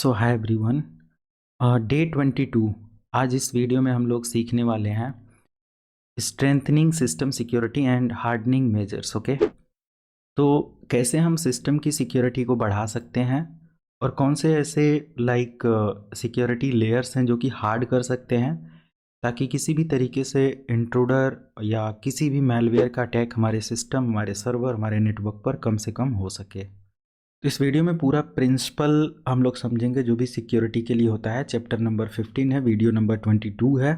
सो hi everyone. Day 22। आज इस video में हम लोग सीखने वाले हैं strengthening system security and hardening measures. Okay, तो कैसे हम सिस्टम की सिक्योरिटी को बढ़ा सकते हैं और कौन से ऐसे सिक्योरिटी लेयर्स हैं जो कि हार्ड कर सकते हैं ताकि किसी भी तरीके से इंट्रूडर या किसी भी मैलवेयर का अटैक हमारे सिस्टम, हमारे सर्वर, हमारे नेटवर्क पर कम से कम हो सके। तो इस वीडियो में पूरा प्रिंसिपल हम लोग समझेंगे जो भी सिक्योरिटी के लिए होता है। चैप्टर नंबर 15 है, वीडियो नंबर 22 है।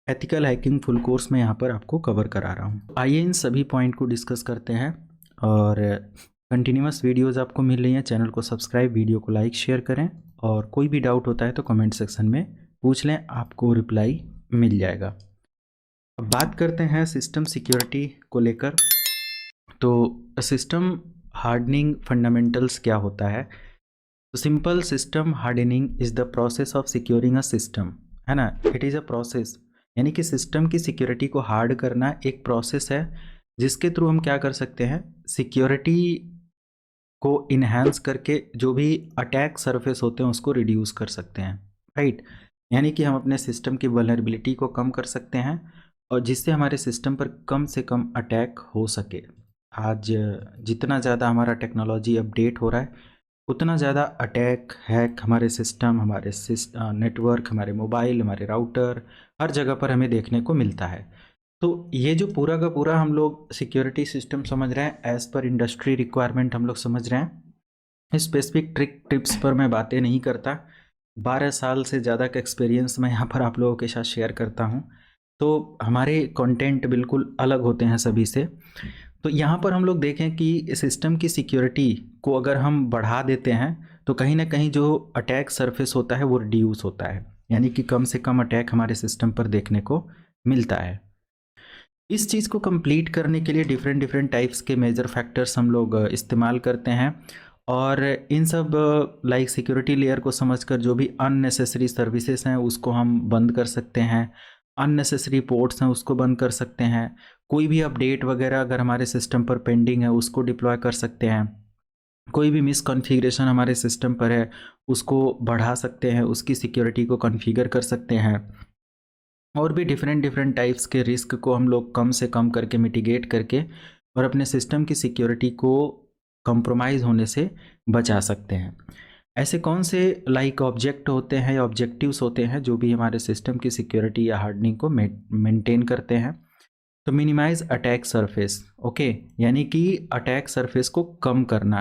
एथिकल हैकिंग फुल कोर्स में यहाँ पर आपको कवर करा रहा हूँ। आइए इन सभी पॉइंट को डिस्कस करते हैं और कंटिन्यूअस वीडियोस आपको मिल रही हैं। चैनल को सब्सक्राइब, वीडियो को लाइक शेयर करें और कोई भी डाउट होता है तो कमेंट सेक्शन में पूछ लें, आपको रिप्लाई मिल जाएगा। अब बात करते हैं सिस्टम सिक्योरिटी को लेकर। तो सिस्टम हार्डनिंग फंडामेंटल्स क्या होता है? तो simple system hardening is the process of securing a system, है ना। इट इज़ अ प्रोसेस, यानी कि सिस्टम की सिक्योरिटी को हार्ड करना एक प्रोसेस है जिसके थ्रू हम क्या कर सकते हैं, सिक्योरिटी को इन्हांस करके जो भी अटैक सरफेस होते हैं उसको रिड्यूस कर सकते हैं, राइट। यानी कि हम अपने सिस्टम की वल्नरेबिलिटी को कम कर सकते हैं और जिससे हमारे सिस्टम पर कम से कम अटैक हो सके। आज जितना ज़्यादा हमारा टेक्नोलॉजी अपडेट हो रहा है उतना ज़्यादा अटैक, हैक हमारे सिस्टम, हमारे नेटवर्क, हमारे मोबाइल, हमारे राउटर, हर जगह पर हमें देखने को मिलता है। तो ये जो पूरा का पूरा हम लोग सिक्योरिटी सिस्टम समझ रहे हैं एज़ पर इंडस्ट्री रिक्वायरमेंट हम लोग समझ रहे हैं। स्पेसिफिक टिप्स पर मैं बातें नहीं करता। 12 साल से ज़्यादा का एक्सपीरियंस मैं यहाँ पर आप लोगों के साथ शेयर करता हूँ, तो हमारे कंटेंट बिल्कुल अलग होते हैं सभी से। तो यहाँ पर हम लोग देखें कि सिस्टम की सिक्योरिटी को अगर हम बढ़ा देते हैं तो कहीं ना कहीं जो अटैक सरफेस होता है वो रिड्यूस होता है, यानी कि कम से कम अटैक हमारे सिस्टम पर देखने को मिलता है। इस चीज़ को कंप्लीट करने के लिए डिफरेंट डिफरेंट टाइप्स के मेजर फैक्टर्स हम लोग इस्तेमाल करते हैं और इन सब सिक्योरिटी लेयर को समझकर जो भी अननेसेसरी सर्विसेज हैं उसको हम बंद कर सकते हैं, अननेसेसरी पोर्ट्स हैं उसको बंद कर सकते हैं, कोई भी अपडेट वगैरह अगर हमारे सिस्टम पर पेंडिंग है उसको डिप्लॉय कर सकते हैं, कोई भी मिसकॉन्फ़िगरेशन हमारे सिस्टम पर है उसको बढ़ा सकते हैं, उसकी सिक्योरिटी को कॉन्फ़िगर कर सकते हैं और भी डिफरेंट डिफरेंट टाइप्स के रिस्क को हम लोग कम से कम करके मिटिगेट करके और अपने सिस्टम की सिक्योरिटी को कंप्रोमाइज़ होने से बचा सकते हैं। ऐसे कौन से ऑब्जेक्ट होते हैं या ऑब्जेक्टिव्स होते हैं जो भी हमारे सिस्टम की सिक्योरिटी या हार्डनिंग को मेंटेन करते हैं? तो मिनिमाइज अटैक सरफेस, ओके, यानी कि अटैक सरफेस को कम करना।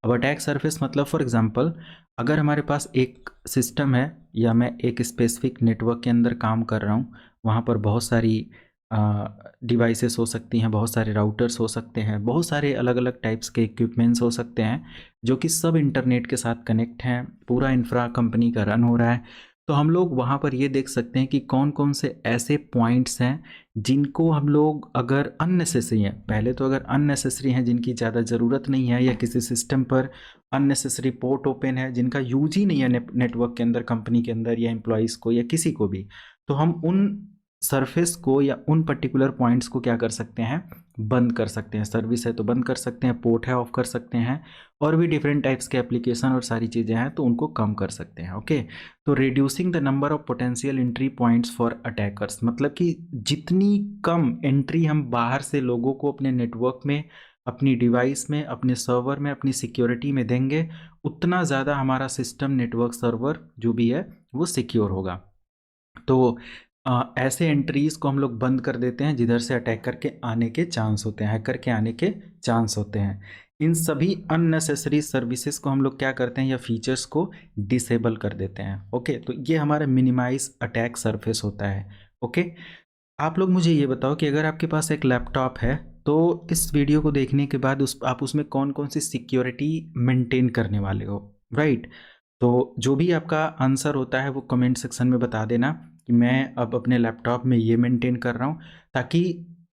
अब अटैक सरफेस मतलब फॉर एग्जांपल अगर हमारे पास एक सिस्टम है या मैं एक स्पेसिफिक नेटवर्क के अंदर काम कर रहा हूँ, वहाँ पर बहुत सारी डिवाइसेस हो सकती हैं, बहुत सारे राउटर्स हो सकते हैं, बहुत सारे अलग अलग टाइप्स के इक्विपमेंट्स हो सकते हैं जो कि सब इंटरनेट के साथ कनेक्ट हैं, पूरा इंफ्रा कंपनी का रन हो रहा है। तो हम लोग वहाँ पर ये देख सकते हैं कि कौन कौन से ऐसे पॉइंट्स हैं जिनको हम लोग अगर अननेसेसरी हैं, पहले तो अगर अननेसेसरी हैं जिनकी ज़्यादा ज़रूरत नहीं है या किसी सिस्टम पर अननेसेसरी पोर्ट ओपन है जिनका यूज ही नहीं है नेटवर्क के अंदर, कंपनी के अंदर या एम्प्लॉयज़ को या किसी को भी, तो हम उन सरफेस को या उन पर्टिकुलर पॉइंट्स को क्या कर सकते हैं, बंद कर सकते हैं। सर्विस है तो बंद कर सकते हैं, पोर्ट है ऑफ कर सकते हैं और भी डिफरेंट टाइप्स के एप्लीकेशन और सारी चीज़ें हैं तो उनको कम कर सकते हैं। ओके, तो reducing the number of potential entry points for attackers, मतलब कि जितनी कम एंट्री हम बाहर से लोगों को अपने नेटवर्क में, अपनी डिवाइस में, अपने सर्वर में, अपनी सिक्योरिटी में देंगे उतना ज़्यादा हमारा सिस्टम, नेटवर्क, सर्वर जो भी है वो सिक्योर होगा। तो ऐसे एंट्रीज़ को हम लोग बंद कर देते हैं जिधर से अटैक करके आने के चांस होते हैं, हैकर के आने के चांस होते हैं। इन सभी अननेसेसरी सर्विसेज को हम लोग क्या करते हैं या फीचर्स को डिसेबल कर देते हैं। ओके, तो ये हमारा मिनिमाइज अटैक सरफेस होता है। ओके, आप लोग मुझे ये बताओ कि अगर आपके पास एक लैपटॉप है तो इस वीडियो को देखने के बाद आप उसमें कौन कौन सी सिक्योरिटी मेंटेन करने वाले हो, राइट। तो जो भी आपका आंसर होता है वो कमेंट सेक्शन में बता देना कि मैं अब अपने लैपटॉप में ये मेंटेन कर रहा हूँ, ताकि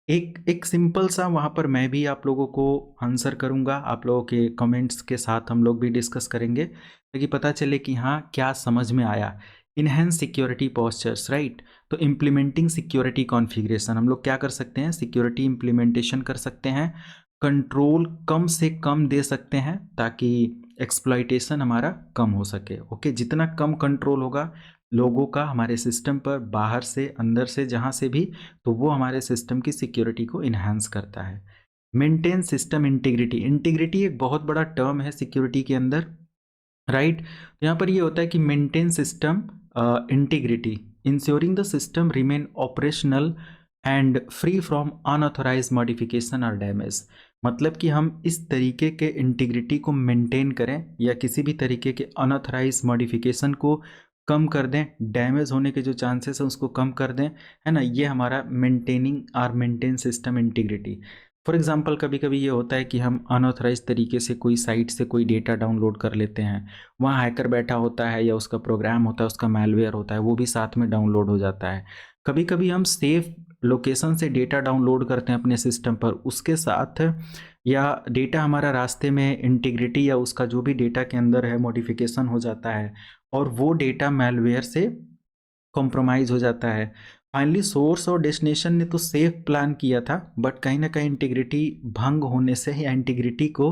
एक एक सिंपल सा वहाँ पर मैं भी आप लोगों को आंसर करूँगा, आप लोगों के कमेंट्स के साथ हम लोग भी डिस्कस करेंगे ताकि पता चले कि हाँ क्या समझ में आया। Enhance security postures, right. तो इम्प्लीमेंटिंग सिक्योरिटी कॉन्फ़िगरेशन, हम लोग क्या कर सकते हैं, सिक्योरिटी इम्प्लीमेंटेशन कर सकते हैं, कंट्रोल कम से कम दे सकते हैं ताकि एक्सप्लॉइटेशन हमारा कम हो सके। ओके, जितना कम कंट्रोल होगा लोगों का हमारे सिस्टम पर, बाहर से अंदर से जहाँ से भी, तो वो हमारे सिस्टम की सिक्योरिटी को इन्हांस करता है। मेंटेन सिस्टम इंटीग्रिटी, इंटीग्रिटी एक बहुत बड़ा टर्म है सिक्योरिटी के अंदर, राइट। तो यहाँ पर ये होता है कि maintain system integrity, ensuring the system remain operational and free from unauthorise modification और डैमेज। मतलब कि हम इस तरीके के इंटीग्रिटी को मेंटेन करें या किसी भी तरीके के अनऑथराइज मॉडिफिकेशन को कम कर दें, डैमेज होने के जो चांसेस हैं उसको कम कर दें, है ना। ये हमारा मेंटेनिंग और maintain system integrity. For example कभी कभी ये होता है कि हम अनऑथराइज तरीके से कोई साइट से कोई डेटा डाउनलोड कर लेते हैं, वहाँ हैकर बैठा होता है या उसका प्रोग्राम होता है, उसका मैलवेयर होता है, वो भी साथ में डाउनलोड हो जाता है। कभी कभी हम सेफ लोकेशन से डेटा डाउनलोड करते हैं अपने सिस्टम पर, उसके साथ या डेटा हमारा रास्ते में इंटीग्रिटी या उसका जो भी डेटा के अंदर है मॉडिफिकेशन हो जाता है और वो डेटा मैलवेयर से कॉम्प्रोमाइज़ हो जाता है। फाइनली सोर्स और डेस्टिनेशन ने तो सेफ प्लान किया था, बट कहीं ना कहीं इंटीग्रिटी भंग होने से या इंटीग्रिटी को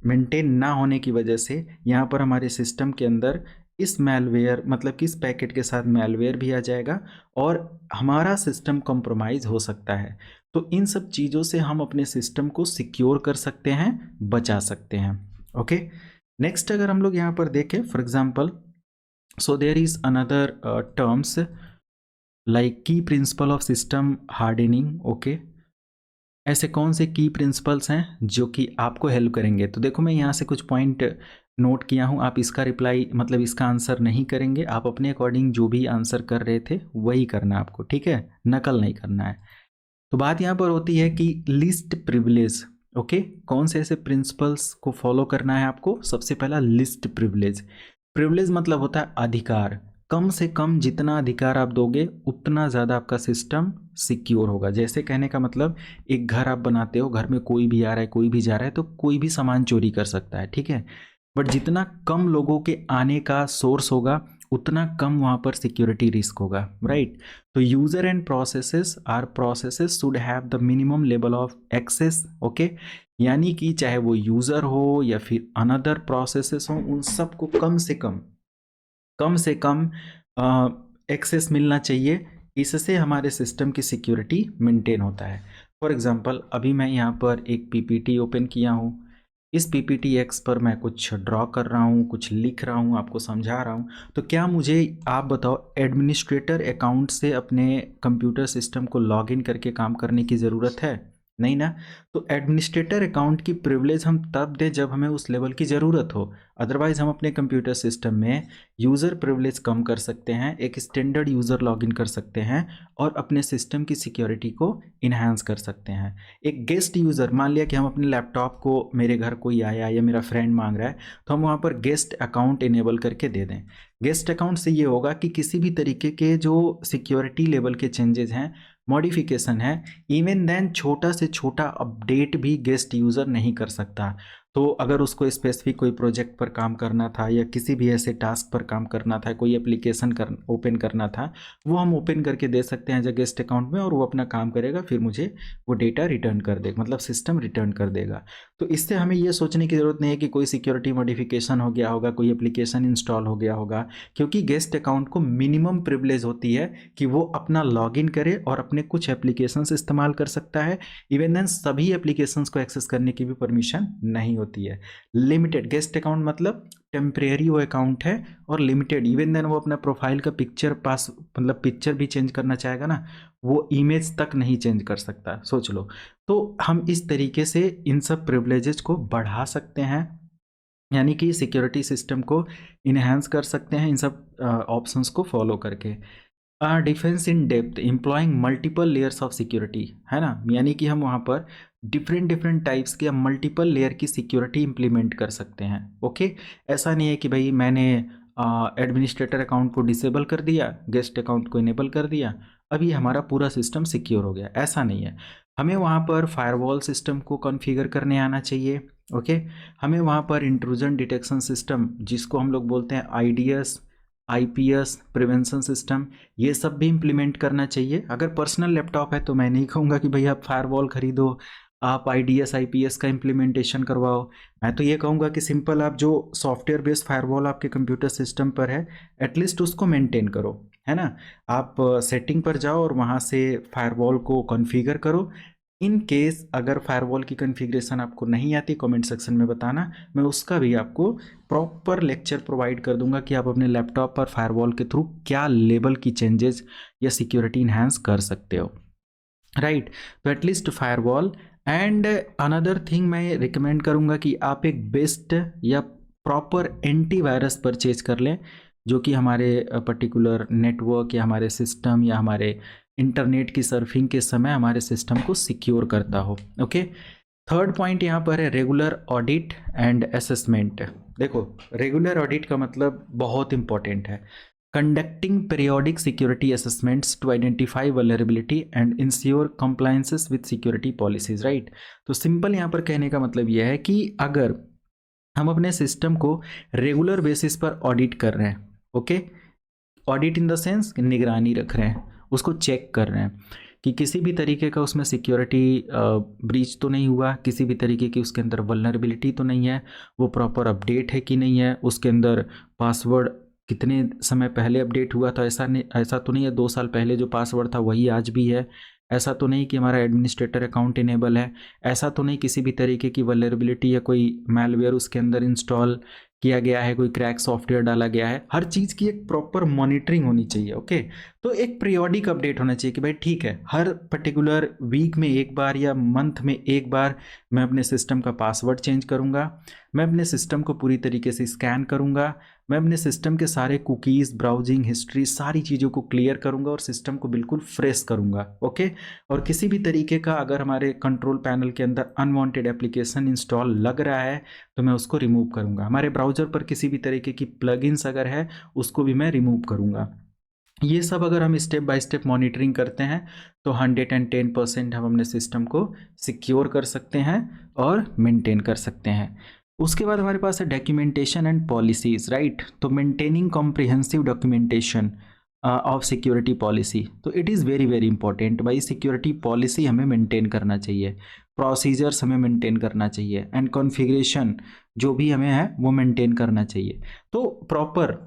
मेंटेन ना होने की वजह से यहाँ पर हमारे सिस्टम के अंदर इस मैलवेयर, मतलब कि इस पैकेट के साथ मैलवेयर भी आ जाएगा और हमारा सिस्टम कॉम्प्रोमाइज़ हो सकता है। तो इन सब चीज़ों से हम अपने सिस्टम को सिक्योर कर सकते हैं, बचा सकते हैं। ओके, नेक्स्ट अगर हम लोग यहाँ पर देखें, for example, so there is another terms like key principle of system hardening। okay, ऐसे कौन से की प्रिंसिपल्स हैं जो कि आपको हेल्प करेंगे? तो देखो मैं यहाँ से कुछ पॉइंट नोट किया हूँ, आप इसका रिप्लाई मतलब इसका आंसर नहीं करेंगे, आप अपने अकॉर्डिंग जो भी आंसर कर रहे थे वही करना है आपको, ठीक है, नकल नहीं करना है। तो बात यहाँ पर होती है कि लिस्ट प्रिविलेज। ओके, कौन से ऐसे प्रिंसिपल्स को फॉलो करना है आपको? सबसे पहला लिस्ट प्रिविलेज। प्रिविलेज मतलब होता है अधिकार, कम से कम जितना अधिकार आप दोगे उतना ज़्यादा आपका सिस्टम सिक्योर होगा। जैसे कहने का मतलब, एक घर आप बनाते हो, घर में कोई भी आ रहा है कोई भी जा रहा है तो कोई भी सामान चोरी कर सकता है, ठीक है, बट जितना कम लोगों के आने का सोर्स होगा उतना कम वहाँ पर सिक्योरिटी रिस्क होगा, राइट। तो user and processes should have the minimum level of access. Okay, यानी कि चाहे वो यूजर हो या फिर अनदर प्रोसेसेस हो, उन सबको कम से कम एक्सेस मिलना चाहिए, इससे हमारे सिस्टम की सिक्योरिटी मेंटेन होता है। फॉर एग्जांपल अभी मैं यहाँ पर एक पीपीटी ओपन किया हूँ, इस पीपीटी एक्स पर मैं कुछ ड्रॉ कर रहा हूँ, कुछ लिख रहा हूँ, आपको समझा रहा हूँ। तो क्या मुझे आप बताओ एडमिनिस्ट्रेटर अकाउंट से अपने कंप्यूटर सिस्टम को लॉगिन करके काम करने की ज़रूरत है? नहीं ना। तो एडमिनिस्ट्रेटर अकाउंट की प्रिविलेज हम तब दें जब हमें उस लेवल की ज़रूरत हो, अदरवाइज हम अपने कंप्यूटर सिस्टम में यूज़र प्रिविलेज कम कर सकते हैं, एक स्टैंडर्ड यूज़र लॉगिन कर सकते हैं और अपने सिस्टम की सिक्योरिटी को इन्हांस कर सकते हैं। एक गेस्ट यूज़र, मान लिया कि हम अपने लैपटॉप को, मेरे घर कोई आया या मेरा फ्रेंड मांग रहा है, तो हम वहाँ पर गेस्ट अकाउंट इनेबल करके दे दें। गेस्ट अकाउंट से ये होगा कि किसी भी तरीके के जो सिक्योरिटी लेवल के चेंजेस हैं, मॉडिफिकेशन है, इवन देन छोटा से छोटा अपडेट भी गेस्ट यूज़र नहीं कर सकता। तो अगर उसको स्पेसिफिक कोई प्रोजेक्ट पर काम करना था या किसी भी ऐसे टास्क पर काम करना था, कोई एप्लीकेशन ओपन करना था, वो हम ओपन करके दे सकते हैं एज अ गेस्ट अकाउंट में, और वो अपना काम करेगा, फिर मुझे वो डेटा रिटर्न कर देगा, मतलब सिस्टम रिटर्न कर देगा। तो इससे हमें ये सोचने की ज़रूरत नहीं है कि कोई सिक्योरिटी मॉडिफिकेशन हो गया होगा, कोई एप्लीकेशन इंस्टॉल हो गया होगा, क्योंकि गेस्ट अकाउंट को मिनिमम प्रिविलेज होती है कि वो अपना लॉगिन करे और अपने कुछ एप्लीकेशंस इस्तेमाल कर सकता है। इवन देन सभी एप्लीकेशंस को एक्सेस करने की भी परमिशन नहीं होती है। लिमिटेड गेस्ट अकाउंट मतलब टेम्परेरी वो अकाउंट है और लिमिटेड, इवन देन वो अपना प्रोफाइल का पिक्चर पास, मतलब पिक्चर भी चेंज करना चाहेगा ना, वो इमेज तक नहीं चेंज कर सकता, सोच लो। तो हम इस तरीके से इन सब प्रिविलेजेस को बढ़ा सकते हैं, यानी कि सिक्योरिटी सिस्टम को इन्हांस कर सकते हैं इन सब ऑप्शंस को फॉलो करके। Defence in depth employing multiple layers of security, है ना, यानी कि हम वहाँ पर डिफरेंट टाइप्स के मल्टीपल लेयर की सिक्योरिटी इंप्लीमेंट कर सकते हैं। ओके, ऐसा नहीं है कि भाई मैंने एडमिनिस्ट्रेटर अकाउंट को डिसेबल कर दिया, गेस्ट अकाउंट को इनेबल कर दिया, अभी हमारा पूरा सिस्टम सिक्योर हो गया, ऐसा नहीं है। हमें वहाँ पर फायरवॉल सिस्टम को कॉन्फ़िगर करने आना चाहिए। ओके, हमें वहाँ पर इंट्रूजन डिटेक्शन सिस्टम, जिसको हम लोग बोलते हैं आईडीएस, आईपीएस, प्रिवेंशन सिस्टम, ये सब भी इम्प्लीमेंट करना चाहिए। अगर पर्सनल लैपटॉप है तो मैं नहीं कहूँगा कि भाई आप फायरवॉल खरीदो, आप IDS IPS का इम्प्लीमेंटेशन करवाओ। मैं तो ये कहूँगा कि सिंपल आप जो सॉफ्टवेयर बेस्ड फायरवॉल आपके कंप्यूटर सिस्टम पर है एटलीस्ट उसको मेंटेन करो, है ना। आप सेटिंग पर जाओ और वहाँ से फायरवॉल को कॉन्फ़िगर करो। इन केस अगर फायरवॉल की कॉन्फ़िगरेशन आपको नहीं आती, कमेंट सेक्शन में बताना, मैं उसका भी आपको प्रॉपर लेक्चर प्रोवाइड कर दूंगा कि आप अपने लैपटॉप पर फायरवॉल के थ्रू क्या लेवल की चेंजेस या सिक्योरिटी इन्हांस कर सकते हो, राइट। तो at least firewall and another thing मैं रिकमेंड करूंगा कि आप एक बेस्ट या प्रॉपर एंटीवायरस परचेज कर लें जो कि हमारे पर्टिकुलर नेटवर्क या हमारे सिस्टम या हमारे इंटरनेट की सर्फिंग के समय हमारे सिस्टम को सिक्योर करता हो। ओके, थर्ड पॉइंट यहाँ पर है रेगुलर ऑडिट एंड असेसमेंट। देखो, रेगुलर ऑडिट का मतलब बहुत इंपॉर्टेंट है। Conducting periodic security assessments to identify vulnerability and ensure compliances with security policies, right. तो सिंपल यहाँ पर कहने का मतलब यह है कि अगर हम अपने सिस्टम को रेगुलर बेसिस पर ऑडिट कर रहे हैं, okay, audit in the sense निगरानी रख रहे हैं, उसको चेक कर रहे हैं कि किसी भी तरीके का उसमें सिक्योरिटी ब्रीच तो नहीं हुआ, किसी भी तरीके की उसके अंदर वल्नरेबिलिटी तो नहीं है, वो प्रॉपर अपडेट है कि नहीं है, उसके अंदर पासवर्ड कितने समय पहले अपडेट हुआ था, ऐसा तो नहीं है 2 साल पहले जो पासवर्ड था वही आज भी है, ऐसा तो नहीं कि हमारा एडमिनिस्ट्रेटर अकाउंट इनेबल है, ऐसा तो नहीं किसी भी तरीके की वल्नरेबिलिटी या कोई मैलवेयर उसके अंदर इंस्टॉल किया गया है, कोई क्रैक सॉफ्टवेयर डाला गया है। हर चीज़ की एक प्रॉपर मॉनिटरिंग होनी चाहिए, ओके। तो एक पीरियोडिक अपडेट होना चाहिए कि भाई ठीक है, हर पर्टिकुलर वीक में एक बार या मंथ में एक बार मैं अपने सिस्टम का पासवर्ड चेंज करूँगा, मैं अपने सिस्टम को पूरी तरीके से स्कैन करूँगा, मैं अपने सिस्टम के सारे कुकीज़, ब्राउजिंग हिस्ट्री, सारी चीज़ों को क्लियर करूँगा और सिस्टम को बिल्कुल फ्रेश करूँगा, ओके। और किसी भी तरीके का अगर हमारे कंट्रोल पैनल के अंदर अनवांटेड एप्लीकेशन इंस्टॉल लग रहा है तो मैं उसको रिमूव करूँगा। हमारे ब्राउज़र पर किसी भी तरीके की प्लगइन्स अगर है उसको भी मैं रिमूव करूँगा। ये सब अगर हम स्टेप बाय स्टेप मॉनिटरिंग करते हैं तो 110% हम अपने सिस्टम को सिक्योर कर सकते हैं और मेंटेन कर सकते हैं। उसके बाद हमारे पास है डॉक्यूमेंटेशन एंड पॉलिसीज, राइट। तो maintaining comprehensive documentation of security policy, तो it is very very important. भाई सिक्योरिटी पॉलिसी हमें मेंटेन करना चाहिए, प्रोसीजर्स हमें मेंटेन करना चाहिए एंड कॉन्फ़िगरेशन जो भी हमें है वो मेंटेन करना चाहिए। तो प्रॉपर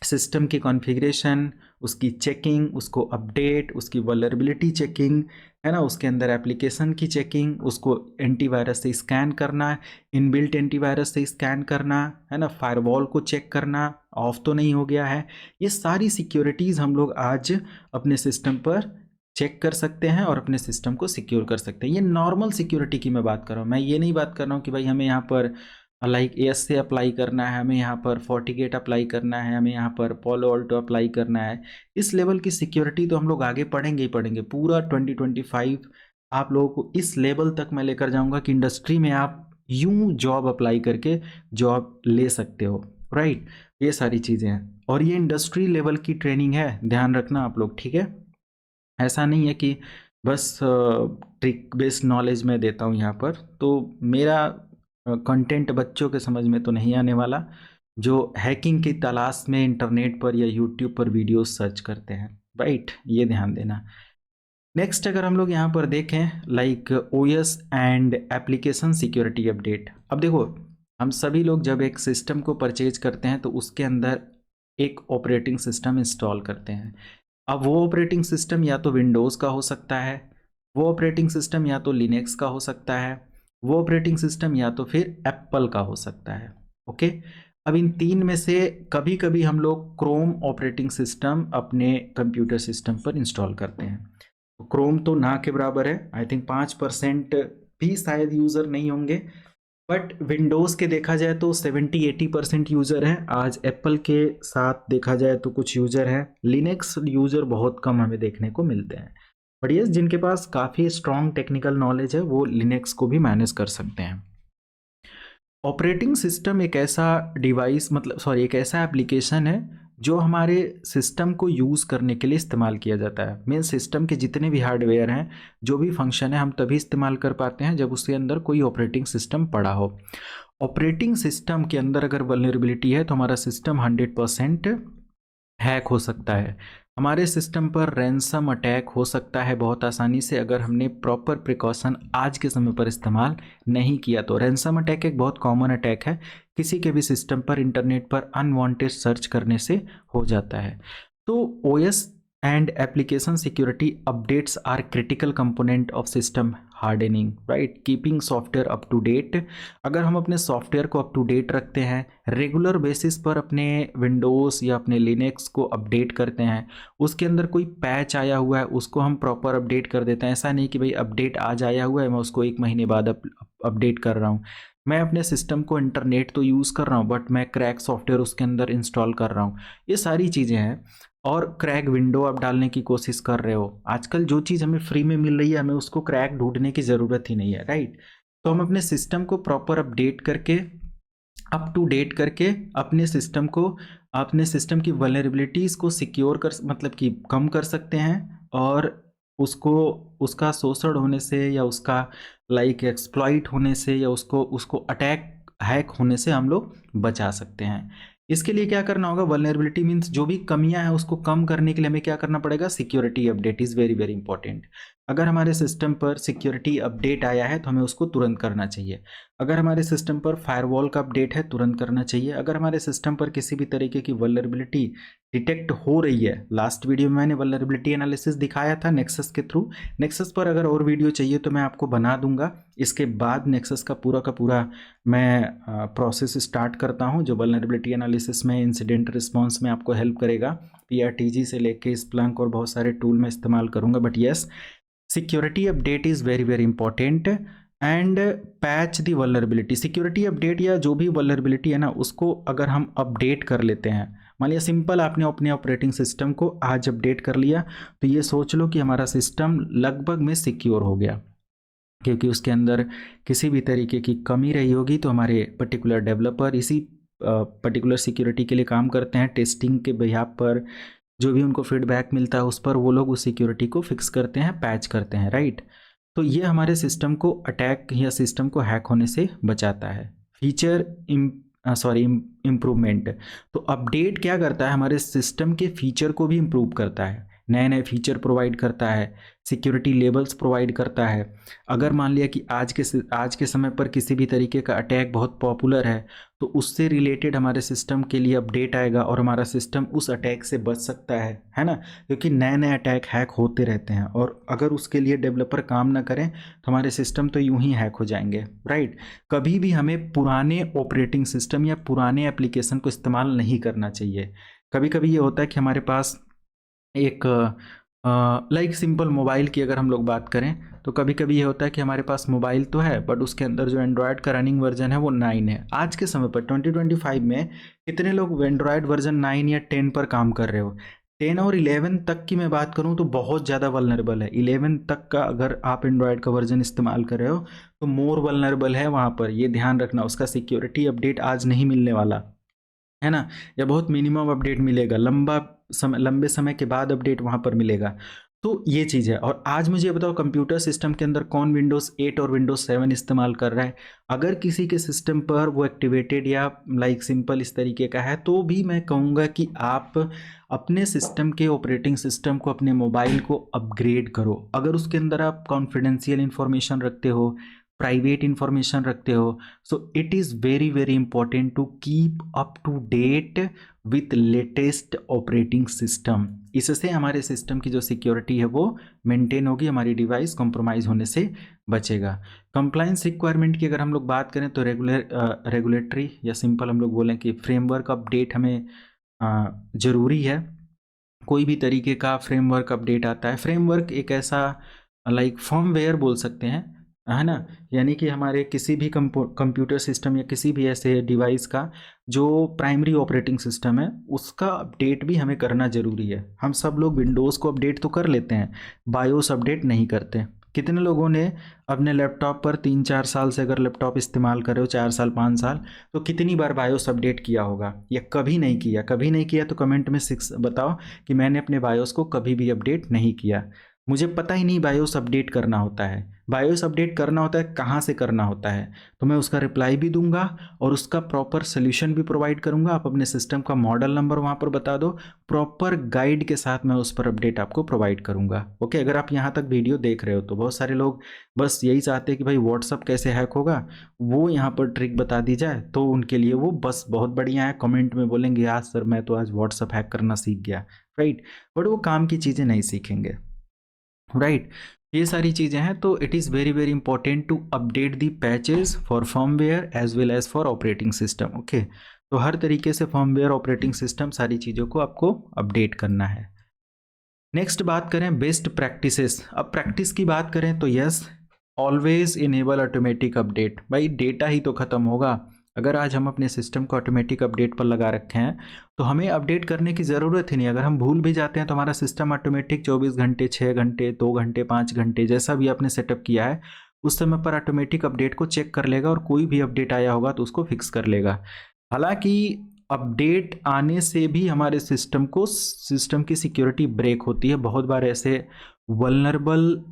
सिस्टम की कॉन्फ़िगरेशन, उसकी चेकिंग, उसको अपडेट, उसकी वल्नरेबिलिटी चेकिंग, है ना, उसके अंदर एप्लीकेशन की चेकिंग, उसको एंटीवायरस से स्कैन करना, इनबिल्ट एंटीवायरस से स्कैन करना, है ना, फायरवॉल को चेक करना ऑफ तो नहीं हो गया है। ये सारी सिक्योरिटीज़ हम लोग आज अपने सिस्टम पर चेक कर सकते हैं और अपने सिस्टम को सिक्योर कर सकते हैं। ये नॉर्मल सिक्योरिटी की मैं बात कर रहा हूँ, मैं ये नहीं बात कर रहा हूँ कि भाई हमें यहाँ पर लाइक एस से अप्लाई करना है, हमें यहाँ पर फोर्टिगेट अप्लाई करना है, हमें यहाँ पर पोलो ऑल्टो अप्लाई करना है। इस लेवल की सिक्योरिटी तो हम लोग आगे पढ़ेंगे ही पढ़ेंगे। पूरा 2025 आप लोगों को इस लेवल तक मैं लेकर जाऊँगा कि इंडस्ट्री में आप यूं जॉब अप्लाई करके जॉब ले सकते हो, राइट। ये सारी चीज़ें हैं और ये इंडस्ट्री लेवल की ट्रेनिंग है, ध्यान रखना आप लोग, ठीक है। ऐसा नहीं है कि बस ट्रिक बेस्ड नॉलेज मैं देता हूँ यहाँ पर। तो मेरा कंटेंट बच्चों के समझ में तो नहीं आने वाला जो हैकिंग की तलाश में इंटरनेट पर या यूट्यूब पर वीडियो सर्च करते हैं, राइट, ये ध्यान देना। नेक्स्ट अगर हम लोग यहाँ पर देखें like OS and application security update. अब देखो, हम सभी लोग जब एक सिस्टम को परचेज करते हैं तो उसके अंदर एक ऑपरेटिंग सिस्टम इंस्टॉल करते हैं। अब वो ऑपरेटिंग सिस्टम या तो विंडोज़ का हो सकता है, वो ऑपरेटिंग सिस्टम या तो लिनक्स का हो सकता है, वो ऑपरेटिंग सिस्टम या तो फिर एप्पल का हो सकता है, ओके। अब इन तीन में से कभी कभी हम लोग क्रोम ऑपरेटिंग सिस्टम अपने कंप्यूटर सिस्टम पर इंस्टॉल करते हैं। तो क्रोम तो ना के बराबर है, आई थिंक 5% भी शायद यूज़र नहीं होंगे, बट विंडोज़ के देखा जाए तो 70-80% यूज़र हैं। आज एप्पल के साथ देखा जाए तो कुछ यूज़र हैं, लिनक्स यूज़र बहुत कम हमें देखने को मिलते हैं। बट ये जिनके पास काफ़ी स्ट्रॉन्ग टेक्निकल नॉलेज है वो लिनक्स को भी मैनेज कर सकते हैं। ऑपरेटिंग सिस्टम एक ऐसा डिवाइस एक ऐसा एप्लीकेशन है जो हमारे सिस्टम को यूज़ करने के लिए इस्तेमाल किया जाता है। मेन सिस्टम के जितने भी हार्डवेयर हैं, जो भी फंक्शन है, हम तभी इस्तेमाल कर पाते हैं जब उसके अंदर कोई ऑपरेटिंग सिस्टम पड़ा हो। ऑपरेटिंग सिस्टम के अंदर अगर वल्नरेबिलिटी है तो हमारा सिस्टम 100% हैक हो सकता है। हमारे सिस्टम पर रैंसम अटैक हो सकता है बहुत आसानी से अगर हमने प्रॉपर प्रिकॉशन आज के समय पर इस्तेमाल नहीं किया तो। रैंसम अटैक एक बहुत कॉमन अटैक है, किसी के भी सिस्टम पर इंटरनेट पर अनवांटेड सर्च करने से हो जाता है। तो OS and application security updates are critical component of system hardening, right, keeping software up to date. अगर हम अपने सॉफ्टवेयर को अप टू डेट रखते हैं, रेगुलर बेसिस पर अपने विंडोज़ या अपने लिनक्स को अपडेट करते हैं, उसके अंदर कोई पैच आया हुआ है उसको हम प्रॉपर अपडेट कर देते हैं। ऐसा नहीं कि भाई अपडेट आज आया हुआ है मैं उसको 1 महीने बाद अपडेट कर रहा हूँ। मैं अपने सिस्टम को इंटरनेट तो यूज़ कर रहा हूँ बट मैं क्रैक सॉफ्टवेयर उसके अंदर इंस्टॉल कर रहा हूँ, ये सारी चीज़ें हैं। और क्रैक विंडो आप डालने की कोशिश कर रहे हो, आजकल जो चीज़ हमें फ्री में मिल रही है हमें उसको क्रैक ढूंढने की ज़रूरत ही नहीं है, राइट। तो हम अपने सिस्टम को प्रॉपर अपडेट करके, अप टू डेट करके अपने सिस्टम की वल्नरेबिलिटीज़ को सिक्योर कर मतलब कि कम कर सकते हैं, और उसको उसका शोषण होने से या उसका एक्सप्लॉइट होने से या उसको उसको अटैक हैक होने से हम लोग बचा सकते हैं। इसके लिए क्या करना होगा, वल्नरेबिलिटी मीन्स जो भी कमियां हैं उसको कम करने के लिए हमें क्या करना पड़ेगा, security update is very very important. अगर हमारे सिस्टम पर सिक्योरिटी अपडेट आया है तो हमें उसको तुरंत करना चाहिए। अगर हमारे सिस्टम पर फायरवॉल का अपडेट है तुरंत करना चाहिए। अगर हमारे सिस्टम पर किसी भी तरीके की वल्नरेबिलिटी डिटेक्ट हो रही है, लास्ट वीडियो में मैंने वल्नरेबिलिटी एनालिसिस दिखाया था नेक्सस के थ्रू, नेक्सस पर अगर और वीडियो चाहिए तो मैं आपको बना दूंगा। इसके बाद नेक्सस का पूरा मैं प्रोसेस स्टार्ट करता हूं जो वल्नरेबिलिटी एनालिसिस में, इंसिडेंट रिस्पॉन्स में आपको हेल्प करेगा। PRTG से लेके स्प्लंक और बहुत सारे टूल में इस्तेमाल करूंगा, but yes, security update is very very important and patch the vulnerability. Security update या जो भी वल्नरेबिलिटी है ना उसको अगर हम अपडेट कर लेते हैं, मान लिया सिंपल आपने अपने ऑपरेटिंग सिस्टम को आज अपडेट कर लिया, तो ये सोच लो कि हमारा सिस्टम लगभग में सिक्योर हो गया, क्योंकि उसके अंदर किसी भी तरीके की कमी रही होगी तो हमारे पर्टिकुलर डेवलपर इसी पर्टिकुलर सिक्योरिटी के लिए काम करते हैं। टेस्टिंग के बिहाफ पर जो भी उनको फीडबैक मिलता है उस पर वो लोग उस सिक्योरिटी को फिक्स करते हैं, पैच करते हैं, राइट। तो ये हमारे सिस्टम को अटैक या सिस्टम को हैक होने से बचाता है। फीचर इम्प्रूवमेंट, तो अपडेट क्या करता है, हमारे सिस्टम के फीचर को भी इम्प्रूव करता है, नए नए फीचर प्रोवाइड करता है, सिक्योरिटी लेबल्स प्रोवाइड करता है। अगर मान लिया कि आज के समय पर किसी भी तरीके का अटैक बहुत पॉपुलर है तो उससे रिलेटेड हमारे सिस्टम के लिए अपडेट आएगा और हमारा सिस्टम उस अटैक से बच सकता है ना, क्योंकि नए नए अटैक हैक होते रहते हैं और अगर उसके लिए डेवलपर काम ना करें तो हमारे सिस्टम तो यूं ही हैक हो जाएंगे, राइट। कभी भी हमें पुराने ऑपरेटिंग सिस्टम या पुराने एप्लीकेशन को इस्तेमाल नहीं करना चाहिए। कभी कभी ये होता है कि हमारे पास एक सिंपल मोबाइल की अगर हम लोग बात करें तो कभी कभी ये होता है कि हमारे पास मोबाइल तो है बट उसके अंदर जो एंड्रॉयड का रनिंग वर्जन है वो 9 है। आज के समय पर 2025 में कितने लोग एंड्रॉयड वर्जन 9 या 10 पर काम कर रहे हो। 10 और 11 तक की मैं बात करूं तो बहुत ज़्यादा वल्नरेबल है। 11 तक का अगर आप एंड्रॉयड का वर्जन इस्तेमाल कर रहे हो तो मोर वल्नरेबल है वहाँ पर, ये ध्यान रखना। उसका सिक्योरिटी अपडेट आज नहीं मिलने वाला है ना, या बहुत मिनिमम अपडेट मिलेगा, लंबे समय के बाद अपडेट वहाँ पर मिलेगा। तो ये चीज़ है। और आज मुझे ये बताओ कंप्यूटर सिस्टम के अंदर कौन विंडोज़ 8 और विंडोज़ 7 इस्तेमाल कर रहा है। अगर किसी के सिस्टम पर वो एक्टिवेटेड या सिंपल इस तरीके का है तो भी मैं कहूँगा कि आप अपने सिस्टम के ऑपरेटिंग सिस्टम को, अपने मोबाइल को अपग्रेड करो। अगर उसके अंदर आप कॉन्फिडेंशियल इंफॉर्मेशन रखते हो, प्राइवेट इंफॉर्मेशन रखते हो, so it is very very important to keep up to date with latest operating system. इससे हमारे सिस्टम की जो सिक्योरिटी है वो मेंटेन होगी, हमारी डिवाइस कॉम्प्रोमाइज़ होने से बचेगा। कंप्लायंस रिक्वायरमेंट की अगर हम लोग बात करें तो रेगुलेटरी या सिंपल हम लोग बोलें कि फ्रेमवर्क अपडेट हमें ज़रूरी है। कोई भी तरीके का फ्रेमवर्क अपडेट आता है, फ्रेमवर्क एक ऐसा फर्मवेयर बोल सकते हैं, है ना, यानी कि हमारे किसी भी कंप्यूटर सिस्टम या किसी भी ऐसे डिवाइस का जो प्राइमरी ऑपरेटिंग सिस्टम है उसका अपडेट भी हमें करना ज़रूरी है। हम सब लोग विंडोज़ को अपडेट तो कर लेते हैं, बायोस अपडेट नहीं करते। कितने लोगों ने अपने लैपटॉप पर 3-4 साल से अगर लैपटॉप इस्तेमाल कर रहे हो, 4 साल 5 साल, तो कितनी बार बायोस अपडेट किया होगा, या कभी नहीं किया? कभी नहीं किया तो कमेंट में 6 बताओ कि मैंने अपने बायोस को कभी भी अपडेट नहीं किया। मुझे पता ही नहीं बायोस अपडेट करना होता है। बायोस अपडेट करना होता है, कहाँ से करना होता है, तो मैं उसका रिप्लाई भी दूंगा और उसका प्रॉपर सोल्यूशन भी प्रोवाइड करूंगा। आप अपने सिस्टम का मॉडल नंबर वहाँ पर बता दो, प्रॉपर गाइड के साथ मैं उस पर अपडेट आपको प्रोवाइड करूंगा। ओके, अगर आप यहाँ तक वीडियो देख रहे हो तो बहुत सारे लोग बस यही चाहते हैं कि भाई व्हाट्सअप कैसे हैक होगा, वो यहाँ पर ट्रिक बता दी जाए तो उनके लिए वो बस बहुत बढ़िया है। कमेंट में बोलेंगे यार सर मैं तो आज व्हाट्सअप हैक करना सीख गया, राइट, बट वो काम की चीज़ें नहीं सीखेंगे, राइट। ये सारी चीज़ें हैं, तो it is very very important to update the patches for firmware as well as for operating system. Okay, तो हर तरीके से फर्मवेयर, ऑपरेटिंग सिस्टम, सारी चीज़ों को आपको अपडेट करना है। नेक्स्ट बात करें बेस्ट प्रैक्टिसेस। अब प्रैक्टिस की बात करें तो yes, always enable automatic update. भाई डेटा ही तो ख़त्म होगा, अगर आज हम अपने सिस्टम को ऑटोमेटिक अपडेट पर लगा रखे हैं तो हमें अपडेट करने की ज़रूरत ही नहीं। अगर हम भूल भी जाते हैं तो हमारा सिस्टम ऑटोमेटिक 24 घंटे, 6 घंटे, 2 घंटे, 5 घंटे, जैसा भी आपने सेटअप किया है उस समय पर ऑटोमेटिक अपडेट को चेक कर लेगा और कोई भी अपडेट आया होगा तो उसको फिक्स कर लेगा। हालांकि अपडेट आने से भी हमारे सिस्टम की सिक्योरिटी ब्रेक होती है। बहुत बार ऐसे वल्नरेबल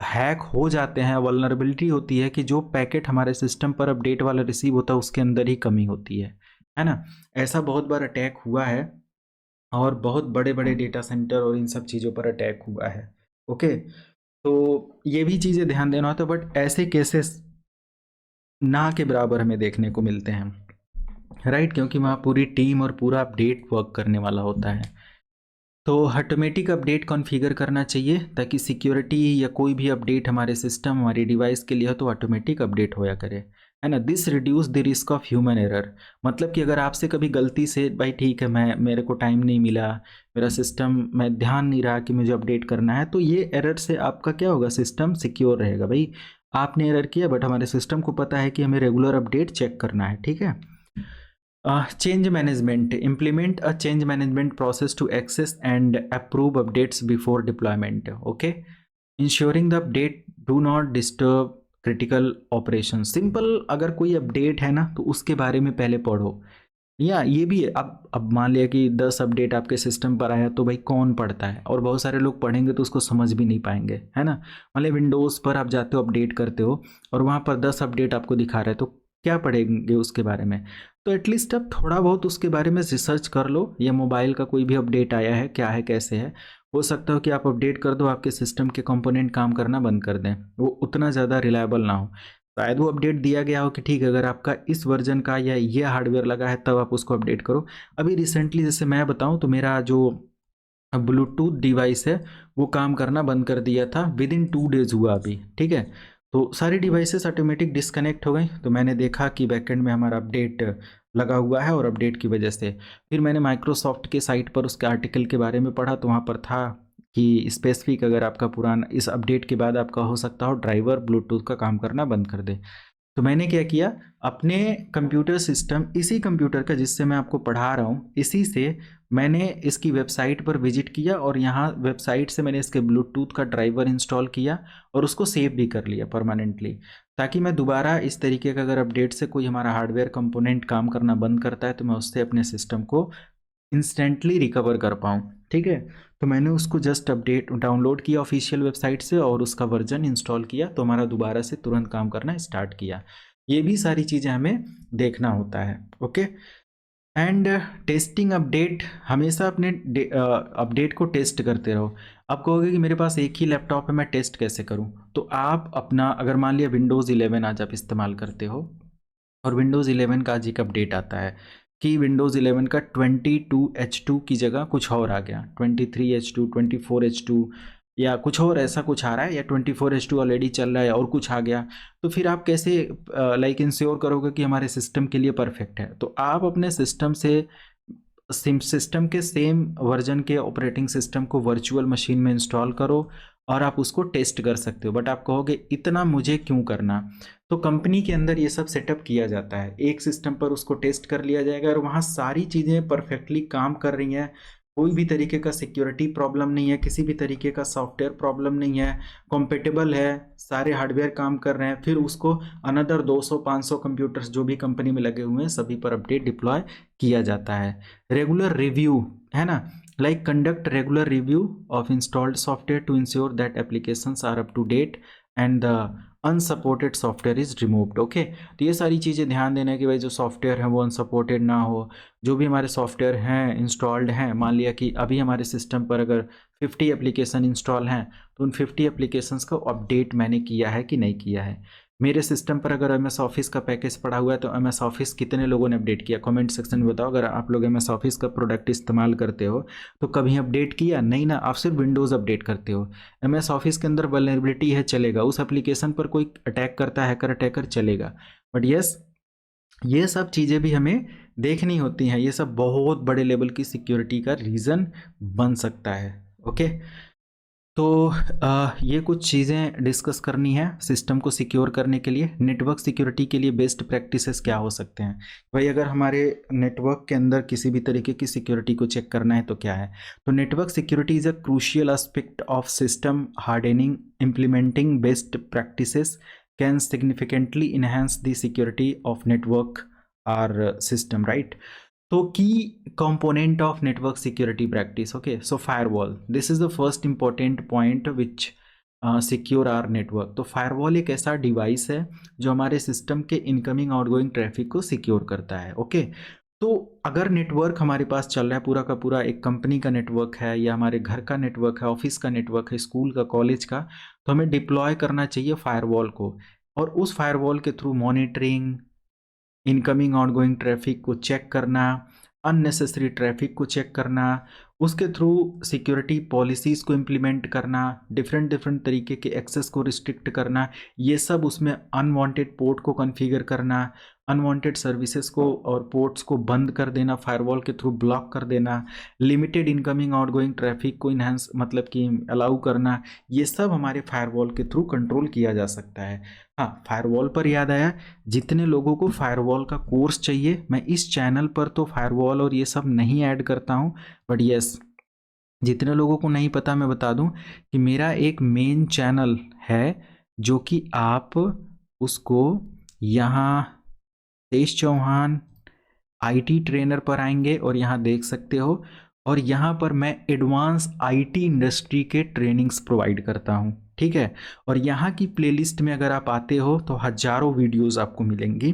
हैक हो जाते हैं, वल्नरेबिलिटी होती है कि जो पैकेट हमारे सिस्टम पर अपडेट वाला रिसीव होता है उसके अंदर ही कमी होती है ना। ऐसा बहुत बार अटैक हुआ है और बहुत बड़े बड़े डेटा सेंटर और इन सब चीज़ों पर अटैक हुआ है। ओके, तो ये भी चीज़ें ध्यान देना होता है, बट ऐसे केसेस ना के बराबर हमें देखने को मिलते हैं, राइट, क्योंकि वहाँ पूरी टीम और पूरा अपडेट वर्क करने वाला होता है। तो ऑटोमेटिक अपडेट कॉन्फ़िगर करना चाहिए ताकि सिक्योरिटी या कोई भी अपडेट हमारे सिस्टम, हमारी डिवाइस के लिए हो तो ऑटोमेटिक अपडेट होया करे, है ना। This reduce the risk of human error. मतलब कि अगर आपसे कभी गलती से, भाई ठीक है मेरे को टाइम नहीं मिला, मेरा सिस्टम, मैं ध्यान नहीं रहा कि मुझे अपडेट करना है, तो ये एरर से आपका क्या होगा, सिस्टम सिक्योर रहेगा। भाई आपने एरर किया बट हमारे सिस्टम को पता है कि हमें रेगुलर अपडेट चेक करना है, ठीक है। Change management. Implement a change management process to access and approve updates before deployment. Okay, ensuring the update do not disturb critical operations. Simple, अगर कोई अपडेट है ना तो उसके बारे में पहले पढ़ो। या ये भी है, अब मान लिया कि 10 अपडेट आपके सिस्टम पर आया तो भाई कौन पढ़ता है, और बहुत सारे लोग पढ़ेंगे तो उसको समझ भी नहीं पाएंगे, है ना। मान लिया विंडोज़ पर आप जाते हो अपडेट करते हो और वहाँ पर 10 अपडेट आपको दिखा रहा है तो क्या पढ़ेंगे उसके बारे में। तो एटलीस्ट आप थोड़ा बहुत उसके बारे में रिसर्च कर लो, या मोबाइल का कोई भी अपडेट आया है, क्या है कैसे है। हो सकता हो कि आप अपडेट कर दो, आपके सिस्टम के कंपोनेंट काम करना बंद कर दें, वो उतना ज़्यादा रिलायबल ना हो। शायद वो अपडेट दिया गया हो कि ठीक है अगर आपका इस वर्जन का या ये हार्डवेयर लगा है तब आप उसको अपडेट करो। अभी रिसेंटली जैसे मैं बताऊं तो मेरा जो ब्लूटूथ डिवाइस है वो काम करना बंद कर दिया था, विद इन 2 डेज़ हुआ अभी, ठीक है। तो सारी डिवाइसेस ऑटोमेटिक डिस्कनेक्ट हो गई, तो मैंने देखा कि बैकएंड में हमारा अपडेट लगा हुआ है और अपडेट की वजह से फिर मैंने माइक्रोसॉफ्ट के साइट पर उसके आर्टिकल के बारे में पढ़ा, तो वहाँ पर था कि स्पेसिफिक अगर आपका पुराना इस अपडेट के बाद आपका हो सकता हो ड्राइवर ब्लूटूथ का काम करना बंद कर दे। तो मैंने क्या किया, अपने कंप्यूटर सिस्टम, इसी कंप्यूटर का जिससे मैं आपको पढ़ा रहा हूँ, इसी से मैंने इसकी वेबसाइट पर विजिट किया और यहाँ वेबसाइट से मैंने इसके ब्लूटूथ का ड्राइवर इंस्टॉल किया और उसको सेव भी कर लिया परमानेंटली, ताकि मैं दोबारा इस तरीके का अगर अपडेट से कोई हमारा हार्डवेयर कंपोनेंट काम करना बंद करता है तो मैं उससे अपने सिस्टम को इंस्टेंटली रिकवर कर पाऊँ, ठीक है। तो मैंने उसको जस्ट अपडेट डाउनलोड किया ऑफिशियल वेबसाइट से और उसका वर्जन इंस्टॉल किया तो हमारा दोबारा से तुरंत काम करना स्टार्ट किया। ये भी सारी चीज़ें हमें देखना होता है, ओके। एंड टेस्टिंग अपडेट, हमेशा अपने अपडेट को टेस्ट करते रहो। आप कहोगे कि मेरे पास एक ही लैपटॉप है, मैं टेस्ट कैसे करूं, तो आप अपना, अगर मान लिया विंडोज़ 11 आज आप इस्तेमाल करते हो और विंडोज़ 11 का आज एक अपडेट आता है कि विंडोज़ 11 का 22H2 की जगह कुछ और आ गया, 23H2, 24H2 या कुछ और ऐसा कुछ आ रहा है, या 24H2 ऑलरेडी चल रहा है और कुछ आ गया, तो फिर आप कैसे लाइक इंश्योर करोगे कि हमारे सिस्टम के लिए परफेक्ट है। तो आप अपने सिस्टम से सिस्टम के सेम वर्जन के ऑपरेटिंग सिस्टम को वर्चुअल मशीन में इंस्टॉल करो और आप उसको टेस्ट कर सकते हो। बट आप कहोगे इतना मुझे क्यों करना, तो कंपनी के अंदर ये सब सेटअप किया जाता है, एक सिस्टम पर उसको टेस्ट कर लिया जाएगा और वहाँ सारी चीज़ें परफेक्टली काम कर रही हैं, कोई भी तरीके का सिक्योरिटी प्रॉब्लम नहीं है, किसी भी तरीके का सॉफ्टवेयर प्रॉब्लम नहीं है, कॉम्पेटेबल है, सारे हार्डवेयर काम कर रहे हैं, फिर उसको अनदर 200-500 कंप्यूटर्स जो भी कंपनी में लगे हुए हैं सभी पर अपडेट डिप्लॉय किया जाता है। रेगुलर रिव्यू, है ना, like conduct regular review of installed software to ensure that applications are up to date and the unsupported software is removed. Okay, तो ये सारी चीज़ें ध्यान देना कि भाई जो सॉफ्टवेयर है वो अनसपोर्टेड ना हो। जो भी हमारे सॉफ्टवेयर हैं इंस्टॉल्ड हैं, मान लिया कि अभी हमारे सिस्टम पर अगर 50 एप्लीकेशन इंस्टॉल हैं तो उन 50 एप्लीकेशंस को अपडेट मैंने किया है कि नहीं किया है। मेरे सिस्टम पर अगर एम एस ऑफिस का पैकेज पड़ा हुआ है तो एम एस ऑफिस कितने लोगों ने अपडेट किया, कमेंट सेक्शन में बताओ। अगर आप लोग एम एस ऑफिस का प्रोडक्ट इस्तेमाल करते हो तो कभी अपडेट किया? नहीं ना, आप सिर्फ विंडोज़ अपडेट करते हो। एम एस ऑफिस के अंदर वल्नरेबिलिटी है, चलेगा। उस एप्लीकेशन पर कोई अटैक करता है, हैकर अटैकर, चलेगा। बट यस, ये सब चीज़ें भी हमें देखनी होती हैं। ये सब बहुत बड़े लेवल की सिक्योरिटी का रीज़न बन सकता है। ओके, तो ये कुछ चीज़ें डिस्कस करनी है सिस्टम को सिक्योर करने के लिए। नेटवर्क सिक्योरिटी के लिए बेस्ट प्रैक्टिसेस क्या हो सकते हैं भाई? अगर हमारे नेटवर्क के अंदर किसी भी तरीके की सिक्योरिटी को चेक करना है तो क्या है? तो network security is a crucial aspect of system hardening. Implementing best practices can significantly enhance the security of network or system, right? तो key component of network security practice, okay, so firewall, this is the first important point which secure our network। तो firewall एक ऐसा device है जो हमारे system के incoming outgoing traffic को secure करता है। ओके, तो अगर नेटवर्क हमारे पास चल रहा है पूरा का पूरा, एक कंपनी का नेटवर्क है या हमारे घर का नेटवर्क है, ऑफिस का नेटवर्क है, स्कूल का, कॉलेज का, तो हमें डिप्लॉय करना चाहिए फायरवॉल को। और उस फायरवॉल के through monitoring, incoming outgoing traffic को चेक करना, अननेसेसरी ट्रैफिक को चेक करना, उसके थ्रू सिक्योरिटी पॉलिसीज़ को इम्प्लीमेंट करना, डिफरेंट तरीके के एक्सेस को रिस्ट्रिक्ट करना, ये सब उसमें अनवांटेड पोर्ट को कॉन्फ़िगर करना, अनवांटेड सर्विसेज को और पोर्ट्स को बंद कर देना, फायरवॉल के थ्रू ब्लॉक कर देना, लिमिटेड इनकमिंग आउटगोइंग ट्रैफिक को इन्हांस मतलब कि अलाउ करना, ये सब हमारे फायरवॉल के थ्रू कंट्रोल किया जा सकता है। हाँ, फायरवॉल पर याद आया, जितने लोगों को फायरवॉल का कोर्स चाहिए, मैं इस चैनल पर तो फायरवॉल और ये सब नहीं ऐड करता हूँ, बट यस, जितने लोगों को नहीं पता मैं बता दूं कि मेरा एक मेन चैनल है जो कि आप उसको यहाँ तेज चौहान आईटी ट्रेनर पर आएंगे और यहाँ देख सकते हो। और यहाँ पर मैं एडवांस आईटी इंडस्ट्री के ट्रेनिंग्स प्रोवाइड करता हूँ, ठीक है। और यहाँ की प्लेलिस्ट में अगर आप आते हो तो हजारों वीडियोस आपको मिलेंगी।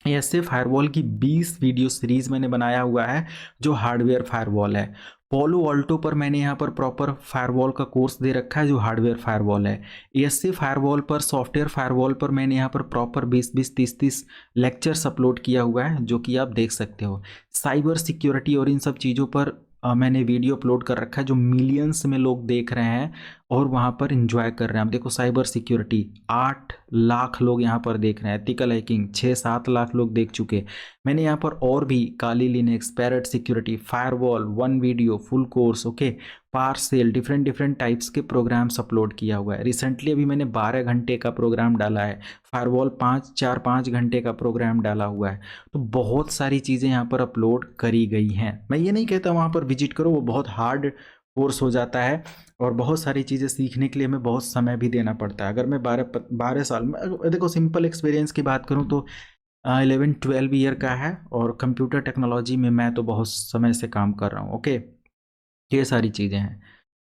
ऐसे फायरवॉल की 20 वीडियो सीरीज मैंने बनाया हुआ है जो हार्डवेयर फायरवॉल है। पोलो ऑल्टो पर मैंने यहाँ पर प्रॉपर फायरवॉल का कोर्स दे रखा है जो हार्डवेयर फायरवॉल है। एएससी फायरवॉल पर, सॉफ्टवेयर फायरवॉल पर मैंने यहाँ पर प्रॉपर 20-20, 30-30 लेक्चर्स अपलोड किया हुआ है जो कि आप देख सकते हो। साइबर सिक्योरिटी और इन सब चीज़ों पर मैंने वीडियो अपलोड कर रखा है जो मिलियंस में लोग देख रहे हैं और वहाँ पर एंजॉय कर रहे हैं। आप देखो, साइबर सिक्योरिटी 8 लाख लोग यहाँ पर देख रहे हैं, एथिकल हैकिंग 6-7 लाख लोग देख चुके। मैंने यहाँ पर और भी Kali Linux, Parrot security, firewall, one video full course, okay, parcel, different types के प्रोग्राम्स अपलोड किया हुआ है। रिसेंटली अभी मैंने 12 घंटे का प्रोग्राम डाला है, फायरवॉल 5 घंटे का प्रोग्राम डाला हुआ है। तो बहुत सारी चीज़ें यहाँ पर अपलोड करी गई हैं। मैं ये नहीं कहता वहाँ पर विजिट करो, वो बहुत हार्ड कोर्स हो जाता है और बहुत सारी चीज़ें सीखने के लिए हमें बहुत समय भी देना पड़ता है। अगर मैं 12 साल में, देखो सिंपल एक्सपीरियंस की बात करूँ तो 11-12 ईयर का है और कंप्यूटर टेक्नोलॉजी में मैं तो बहुत समय से काम कर रहा हूँ। ओके, ये सारी चीज़ें हैं।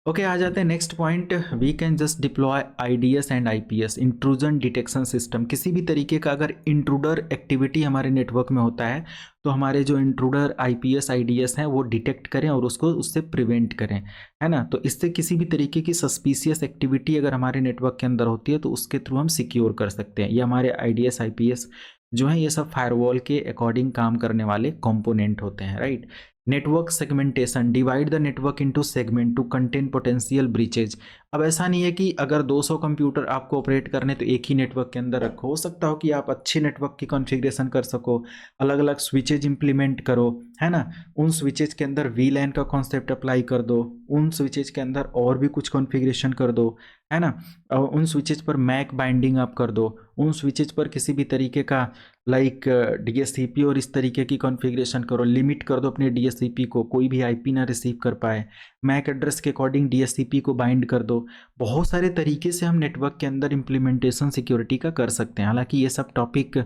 ओके, आ जाते हैं next point. We can just deploy IDS and IPS, intrusion detection system. किसी भी तरीके का अगर इंट्रूडर एक्टिविटी हमारे नेटवर्क में होता है तो हमारे जो इंट्रूडर आईपीएस आईडीएस हैं वो डिटेक्ट करें और उसको उससे प्रिवेंट करें, है ना। तो इससे किसी भी तरीके की सस्पिशियस एक्टिविटी अगर हमारे नेटवर्क के अंदर होती है तो उसके थ्रू हम सिक्योर कर सकते हैं। ये हमारे आईडीएस आईपीएस जो है ये सब फायरवॉल के अकॉर्डिंग काम करने वाले कंपोनेंट होते हैं, right. Network segmentation, divide the network into segment to contain potential breaches. अब ऐसा नहीं है कि अगर 200 कंप्यूटर आपको ऑपरेट करने तो एक ही नेटवर्क के अंदर रखो। हो सकता हो कि आप अच्छे नेटवर्क की कॉन्फ़िगरेशन कर सको, अलग अलग स्विचेज इंप्लीमेंट करो, है ना। उन स्विचेज के अंदर वीलैन का कॉन्सेप्ट अप्लाई कर दो, उन स्विचेज के अंदर और भी कुछ कॉन्फ़िगरेशन कर दो, है ना। और उन स्विचेज पर मैक बाइंडिंग आप कर दो, उन स्विचेज पर किसी भी तरीके का लाइक डीएससीपी और इस तरीके की कॉन्फ़िगरेशन करो, लिमिट कर दो अपने डीएससीपी को, कोई भी आईपी ना रिसीव कर पाए, मैक एड्रेस के अकॉर्डिंग डीएससीपी को बाइंड कर दो। बहुत सारे तरीके से हम नेटवर्क के अंदर इम्प्लीमेंटेशन सिक्योरिटी का कर सकते हैं। हालांकि ये सब टॉपिक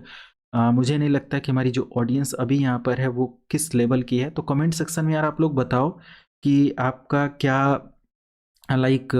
मुझे नहीं लगता कि हमारी जो ऑडियंस अभी यहाँ पर है वो किस लेवल की है। तो कमेंट सेक्शन में यार आप लोग बताओ कि आपका क्या लाइक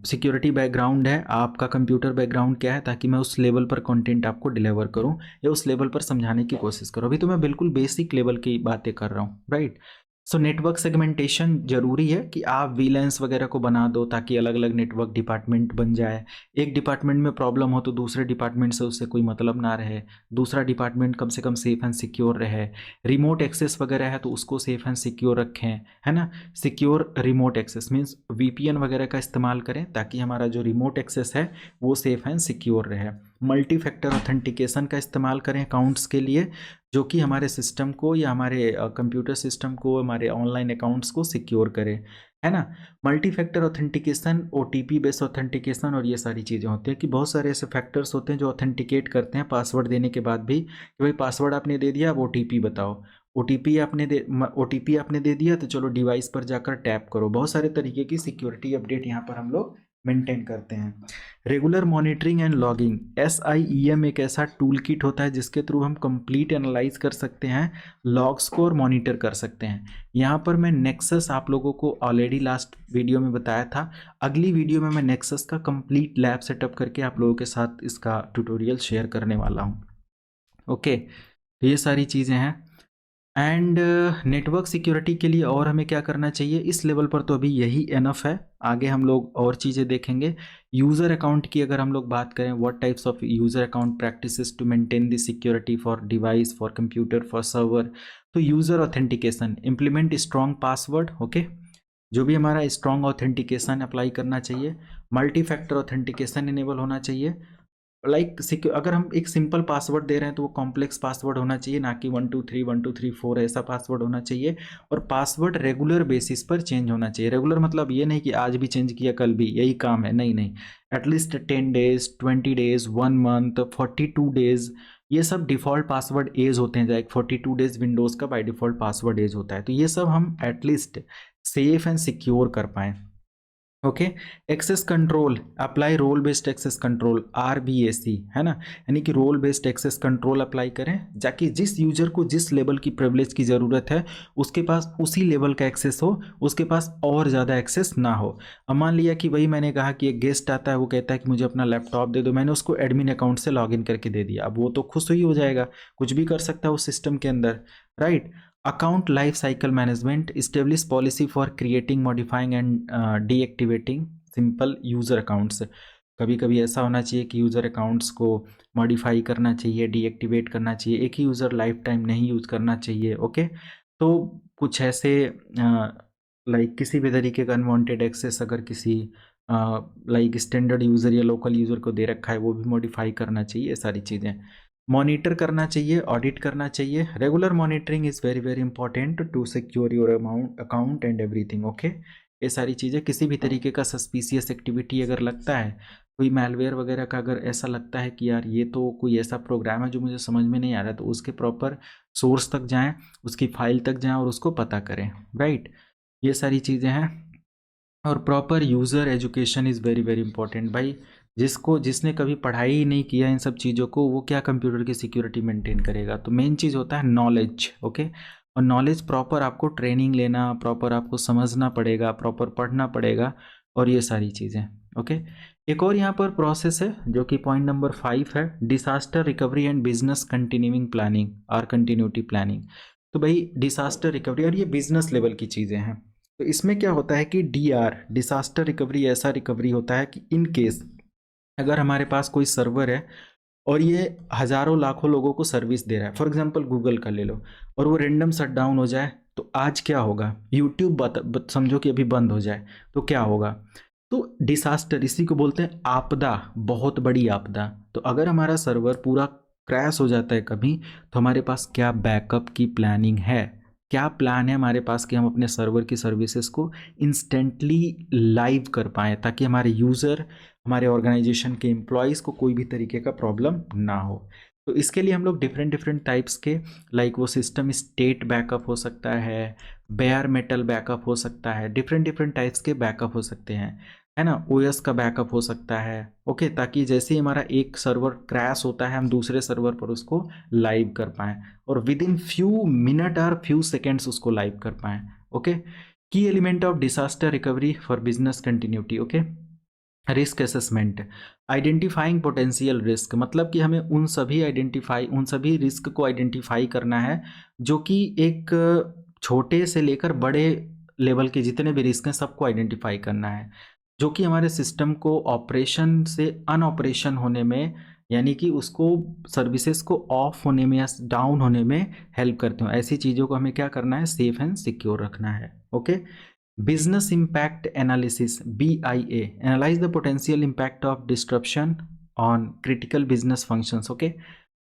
सिक्योरिटी बैकग्राउंड है, आपका कंप्यूटर बैकग्राउंड क्या है, ताकि मैं उस लेवल पर कंटेंट आपको डिलीवर करूं या उस लेवल पर समझाने की कोशिश करूं। अभी तो मैं बिल्कुल बेसिक लेवल की बातें कर रहा हूं, राइट। सो नेटवर्क सेगमेंटेशन जरूरी है कि आप वीलैंस वगैरह को बना दो ताकि अलग अलग नेटवर्क डिपार्टमेंट बन जाए। एक डिपार्टमेंट में प्रॉब्लम हो तो दूसरे डिपार्टमेंट से उससे कोई मतलब ना रहे, दूसरा डिपार्टमेंट कम से कम सेफ एंड सिक्योर रहे। रिमोट एक्सेस वगैरह है तो उसको सेफ एंड सिक्योर रखें, है ना। Secure remote access means VPN वगैरह का इस्तेमाल करें ताकि हमारा जो रिमोट एक्सेस है वो सेफ एंड सिक्योर रहे। मल्टी फैक्टर ऑथेंटिकेशन का इस्तेमाल करें अकाउंट्स के लिए, जो कि हमारे सिस्टम को या हमारे कंप्यूटर सिस्टम को, हमारे ऑनलाइन अकाउंट्स को सिक्योर करे, है ना। Multi factor authentication, OTP based authentication और ये सारी चीज़ें होती हैं कि बहुत सारे ऐसे फैक्टर्स होते हैं जो ऑथेंटिकेट करते हैं पासवर्ड देने के बाद भी, कि भाई पासवर्ड आपने दे दिया, अब ओटीपी बताओ। ओटीपी आपने दे दिया तो चलो डिवाइस पर जाकर टैप करो। बहुत सारे तरीके की सिक्योरिटी अपडेट यहाँ पर हम लोग मेंटेन करते हैं। Regular monitoring and logging, SIEM एक ऐसा टूल किट होता है जिसके थ्रू हम कंप्लीट एनालाइज कर सकते हैं, लॉग्स को और मॉनिटर कर सकते हैं। यहाँ पर मैं नेक्सस आप लोगों को ऑलरेडी लास्ट वीडियो में बताया था। अगली वीडियो में मैं नेक्सस का कंप्लीट लैब सेटअप करके आप लोगों के साथ इसका ट्यूटोरियल शेयर करने वाला हूँ। ओके, तो ये सारी चीज़ें हैं। एंड नेटवर्क सिक्योरिटी के लिए और हमें क्या करना चाहिए, इस लेवल पर तो अभी यही एनफ है, आगे हम लोग और चीज़ें देखेंगे। यूज़र अकाउंट की अगर हम लोग बात करें, what types of user account practices to maintain the security for device, for computer, for server. तो user authentication, implement strong password, okay, जो भी हमारा स्ट्रॉन्ग ऑथेंटिकेशन अप्लाई करना चाहिए। मल्टी फैक्टर ऑथेंटिकेशन इनेबल होना चाहिए। अगर हम एक सिंपल पासवर्ड दे रहे हैं तो वो कॉम्प्लेक्स पासवर्ड होना चाहिए, ना कि 123 1234 ऐसा पासवर्ड होना चाहिए। और पासवर्ड रेगुलर बेसिस पर चेंज होना चाहिए। रेगुलर मतलब ये नहीं कि आज भी चेंज किया कल भी यही काम है, नहीं नहीं। At least 10 days, 20 days, 1 month, 42 days, ये सब डिफ़ॉल्ट पासवर्ड एज होते हैं। लाइक 42 डेज विंडोज़ का बाय डिफ़ॉल्ट पासवर्ड एज होता है, तो ये सब हम एटलीस्ट सेफ एंड सिक्योर कर पाएँ। Okay, access control, apply role based access control, RBAC, है ना। यानी कि role based access control apply करें, जाकि जिस यूजर को जिस लेवल की प्रिविलेज की ज़रूरत है उसके पास उसी लेवल का एक्सेस हो, उसके पास और ज़्यादा एक्सेस ना हो। अब मान लिया कि वही मैंने कहा कि एक गेस्ट आता है, वो कहता है कि मुझे अपना लैपटॉप दे दो, मैंने उसको एडमिन अकाउंट से लॉगिन करके दे दिया, अब वो तो खुश ही हो जाएगा, कुछ भी कर सकता है उस सिस्टम के अंदर, right. Account life cycle management, establish policy for creating, modifying and deactivating simple user accounts. कभी कभी ऐसा होना चाहिए कि यूज़र अकाउंट्स को मॉडिफाई करना चाहिए, डीएक्टिवेट करना चाहिए, एक ही यूज़र लाइफ टाइम नहीं यूज़ करना चाहिए, ओके। तो कुछ ऐसे लाइक किसी भी तरीके का अनवांटेड एक्सेस अगर किसी लाइक स्टैंडर्ड यूज़र या लोकल यूज़र को दे रखा है वो भी मॉडिफाई करना चाहिए, ये सारी चीज़ें। मॉनिटर करना चाहिए, ऑडिट करना चाहिए। Regular monitoring is very very important to secure your account and everything, okay. ये सारी चीज़ें, किसी भी तरीके का सस्पिशियस एक्टिविटी अगर लगता है, कोई मैलवेयर वगैरह का अगर ऐसा लगता है कि यार ये तो कोई ऐसा प्रोग्राम है जो मुझे समझ में नहीं आ रहा, तो उसके प्रॉपर सोर्स तक जाएं, उसकी फाइल तक जाएं और उसको पता करें, राइट। ये सारी चीज़ें हैं। और proper user education is very very important. भाई जिसने कभी पढ़ाई ही नहीं किया इन सब चीज़ों को, वो क्या कंप्यूटर की सिक्योरिटी मेंटेन करेगा। तो मेन चीज़ होता है नॉलेज, ओके। और नॉलेज प्रॉपर आपको ट्रेनिंग लेना, प्रॉपर आपको समझना पड़ेगा, प्रॉपर पढ़ना पड़ेगा, और ये सारी चीज़ें, ओके। एक और यहाँ पर प्रोसेस है जो कि पॉइंट नंबर 5 है, disaster recovery and business continuing planning और कंटिन्यूटी प्लानिंग। तो भाई डिसास्टर रिकवरी, और ये बिजनेस लेवल की चीज़ें हैं। तो इसमें क्या होता है कि DR डिसास्टर रिकवरी ऐसा रिकवरी होता है कि इन केस अगर हमारे पास कोई सर्वर है और ये हज़ारों लाखों लोगों को सर्विस दे रहा है, फॉर एग्जांपल गूगल का ले लो, और वो रेंडम शट डाउन हो जाए, तो आज क्या होगा। यूट्यूब समझो कि अभी बंद हो जाए तो क्या होगा। तो डिसास्टर इसी को बोलते हैं आपदा, बहुत बड़ी आपदा। तो अगर हमारा सर्वर पूरा क्रैश हो जाता है कभी, तो हमारे पास क्या बैकअप की प्लानिंग है, क्या प्लान है हमारे पास कि हम अपने सर्वर की सर्विसेज को इंस्टेंटली लाइव कर पाएँ, ताकि हमारे यूज़र, हमारे ऑर्गेनाइजेशन के एम्प्लॉयज़ को कोई भी तरीके का प्रॉब्लम ना हो। तो इसके लिए हम लोग डिफरेंट डिफरेंट टाइप्स के, लाइक वो सिस्टम स्टेट बैकअप हो सकता है, बेयर मेटल बैकअप हो सकता है, डिफरेंट डिफरेंट टाइप्स के बैकअप हो सकते हैं, है ना। OS का बैकअप हो सकता है, ओके, ताकि जैसे ही हमारा एक सर्वर क्रैश होता है हम दूसरे सर्वर पर उसको लाइव कर पाएँ, और विद इन फ्यू मिनट और फ्यू सेकेंड्स उसको लाइव कर पाएँ, ओके। की element of disaster recovery for business continuity, okay. Risk assessment, identifying potential risk, मतलब कि हमें उन सभी रिस्क को आइडेंटिफाई करना है जो कि एक छोटे से लेकर बड़े लेवल के जितने भी रिस्क हैं सबको आइडेंटिफाई करना है, जो कि हमारे सिस्टम को ऑपरेशन से अनऑपरेशन होने में, यानी कि उसको सर्विसेज को ऑफ होने में या डाउन होने में हेल्प करते हो। ऐसी चीज़ों को हमें क्या करना है, सेफ एंड सिक्योर रखना है, okay. Business Impact Analysis BIA, analyze the potential impact of disruption on critical business functions, okay।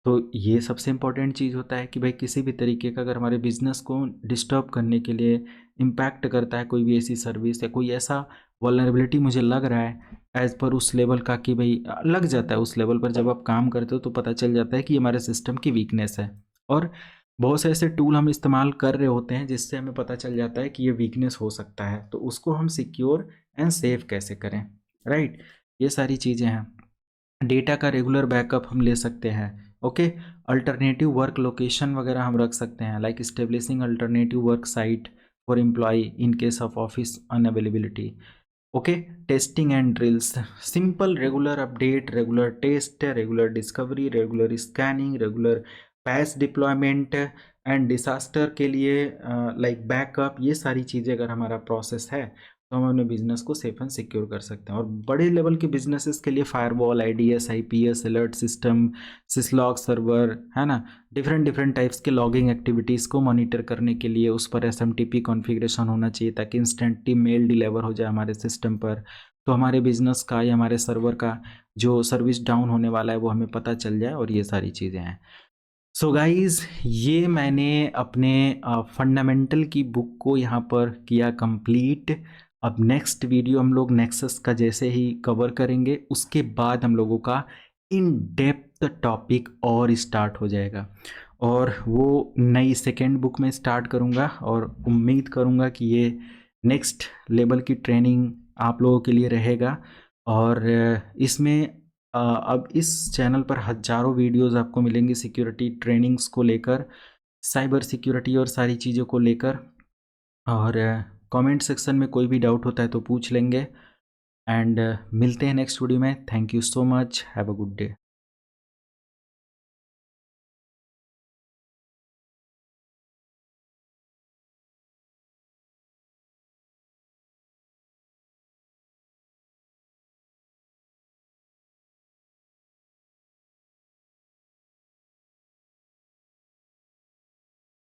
तो ये सबसे इम्पोर्टेंट चीज़ होता है कि भाई किसी भी तरीके का अगर हमारे बिजनेस को डिस्टर्ब करने के लिए इम्पैक्ट करता है कोई भी ऐसी सर्विस या कोई ऐसा वल्नरेबिलिटी मुझे लग रहा है एज पर उस लेवल का, कि भाई लग जाता है उस लेवल पर, जब आप काम करते हो तो पता चल जाता है कि हमारे सिस्टम की वीकनेस है। और बहुत से ऐसे टूल हम इस्तेमाल कर रहे होते हैं जिससे हमें पता चल जाता है कि ये वीकनेस हो सकता है, तो उसको हम सिक्योर एंड सेफ कैसे करें, राइट। ये सारी चीज़ें हैं। डेटा का रेगुलर बैकअप हम ले सकते हैं, ओके। अल्टरनेटिव वर्क लोकेशन वगैरह हम रख सकते हैं, like establishing alternative work site for employ in case of office unavailability, okay. Testing and drills, simple regular update, regular test, regular discovery, regular scanning, regular patch deployment and disaster के लिए like backup, ये सारी चीज़ें अगर हमारा process है तो हम अपने बिजनेस को सेफ एंड सिक्योर कर सकते हैं। और बड़े लेवल के बिजनेसेस के लिए firewall, IDS, IPS, alert system, syslog server, है ना, डिफरेंट डिफरेंट टाइप्स के लॉगिंग एक्टिविटीज़ को मॉनिटर करने के लिए उस पर SMTP कॉन्फ़िगरेशन होना चाहिए ताकि इंस्टेंटली मेल डिलीवर हो जाए हमारे सिस्टम पर, तो हमारे बिजनेस का या हमारे सर्वर का जो सर्विस डाउन होने वाला है वो हमें पता चल जाए। और ये सारी चीज़ें हैं। सो गाइज़, ये मैंने अपने फंडामेंटल की बुक को यहाँ पर किया कंप्लीट। अब नेक्स्ट वीडियो हम लोग नेक्सस का जैसे ही कवर करेंगे उसके बाद हम लोगों का इन डेप्थ टॉपिक और स्टार्ट हो जाएगा, और वो नई सेकेंड बुक में स्टार्ट करूँगा और उम्मीद करूँगा कि ये नेक्स्ट लेवल की ट्रेनिंग आप लोगों के लिए रहेगा। और इसमें अब इस चैनल पर हज़ारों वीडियोस आपको मिलेंगी सिक्योरिटी ट्रेनिंग्स को लेकर, साइबर सिक्योरिटी और सारी चीज़ों को लेकर। और कमेंट सेक्शन में कोई भी डाउट होता है तो पूछ लेंगे। एंड मिलते हैं नेक्स्ट वीडियो में। Thank you so much, have a good day.